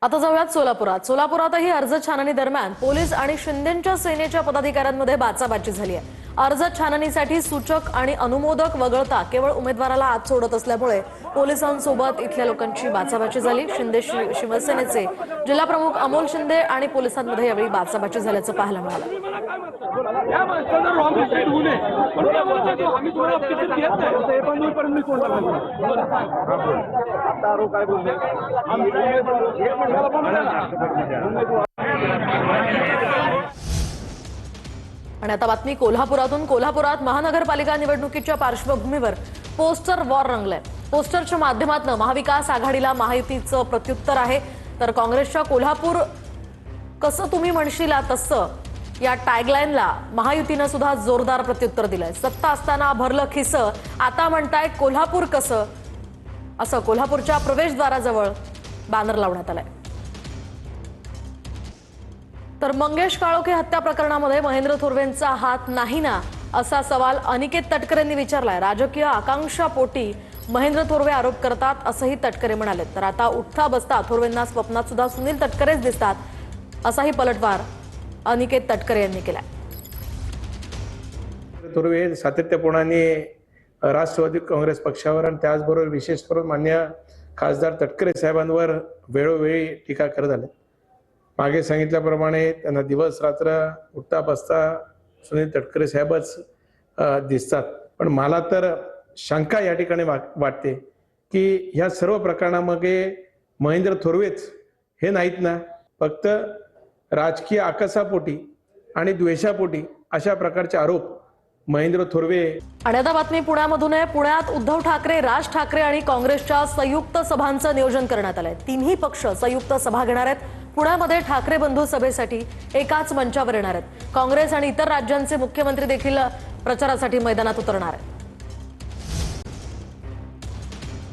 आता जाऊयात सोलापुरातही अर्ज छाननी दरम्यान पोलीस आणि शिंदेंच्या सेनेच्या पदाधिकाऱ्यांमध्ये बाचाबाची झाली आहे। अर्ज छाननीसाठी सूचक आणि अनुमोदक वगळता केवळ उमेदवाराला आत सोडत असल्यामुळे पोलिसांसोबत इथल्या लोकांची बाचाबाची झाली। शिंदे शिवसेनेचे जिल्हा प्रमुख अमोल शिंदे आणि पोलिसांमध्ये यावेळी बाचाबाची झाल्याचं पाहायला मिळालं। आणि आता बातमी कोल्हापुरातून। कोल्हापुरात महानगरपालिका निवडणुकीच्या पार्श्वभूमीवर पोस्टर वॉर रंगलंय। पोस्टरच्या माध्यमातून महाविकास आघाडीला माहितीचं प्रत्युत्तर आहे, तर काँग्रेसच्या कोल्हापूर कसं तुम्ही म्हणशीला तसं या टॅगलाईनला महायुतीनं सुद्धा जोरदार प्रत्युत्तर दिलंय। सत्ता असताना भरलं खिसं, आता म्हणताय कोल्हापूर कसं, असं कोल्हापूरच्या प्रवेशद्वाराजवळ बॅनर लावण्यात आलाय। तर मंगेश काळोखे हत्या प्रकरणामध्ये महेंद्र थोरवेंचा हात नाही ना, असा सवाल अनिकेत तटकरेंनी विचारलाय। राजकीय आकांक्षापोटी महेंद्र थोरवे आरोप करतात, असंही तटकरे म्हणाले। तर आता उठता बसता थोरवेंना स्वप्नात सुद्धा सुनील तटकरेच दिसतात, असाही पलटवार अनिकेत तटकरे यांनी केलाय। थोरवे सातत्यपूर्णाने राष्ट्रवादी काँग्रेस पक्षावर आणि त्याचबरोबर विशेष करून मान्य खासदार तटकरे साहेबांवर वेळोवेळी टीका करत आले। मागे सांगितल्याप्रमाणे त्यांना दिवस रात्र उठता बसता सुनील तटकरे साहेबच दिसतात। पण मला तर शंका या ठिकाणी वाटते की ह्या सर्व प्रकरणामध्ये महेंद्र थोरवेच हे नाहीत ना, फक्त राजकीय आकसापोटी आणि द्वेषापोटी अशा प्रकारचे आरोप महेंद्र थोरवे। आणि आता बातमी पुण्यामधून आहे। पुण्यात उद्धव ठाकरे, राज ठाकरे आणि काँग्रेसच्या संयुक्त सभांचं नियोजन करण्यात आलंय। तिन्ही पक्ष संयुक्त सभा घेणार आहेत। पुण्यामध्ये ठाकरे बंधू सभेसाठी एकाच मंचावर येणार आहेत। काँग्रेस आणि इतर राज्यांचे मुख्यमंत्री देखील प्रचारासाठी मैदानात उतरणार आहेत।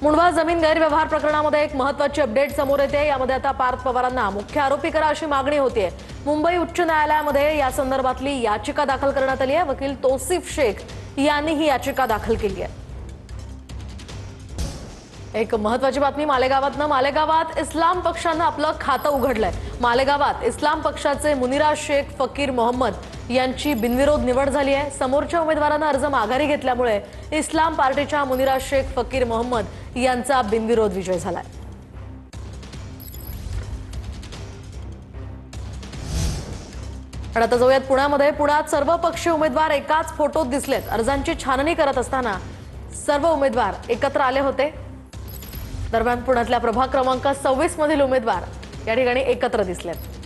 मुंढवा जमीन गैरव्यवहार प्रकरणामध्ये एक महत्त्वाची अपडेट समोर येते। यामध्ये आता पार्थ पवारांना मुख्य आरोपी करा अशी मागणी होतीये। मुंबई उच्च न्यायालयामध्ये या संदर्भातली याचिका दाखल करण्यात आली आहे। वकील तौसिफ शेख यांनी ही याचिका दाखल केली आहे। एक महत्त्वाची बातमी मालेगावातनं। मालेगावात इस्लाम पक्षानं आपलं खातं उघडलंय। मालेगावात इस्लाम पक्षाचे मुनिरा शेख फकीर मोहम्मद यांची बिनविरोध निवड झाली आहे। समोरच्या उमेदवारानं अर्ज माघारी घेतल्यामुळे इस्लाम पार्टीच्या मुनिरा शेख फकीर मोहम्मद यांचा बिनविरोध विजय झालाय। आता जाऊयात पुण्यामध्ये। पुण्यात सर्व पक्षीय उमेदवार एकाच फोटोत दिसलेत। अर्जांची छाननी करत असताना सर्व उमेदवार एकत्र आले होते। दरम्यान पुण्यातल्या प्रभाग क्रमांक 26 मधील उमेदवार या ठिकाणी एकत्र दिसलेत।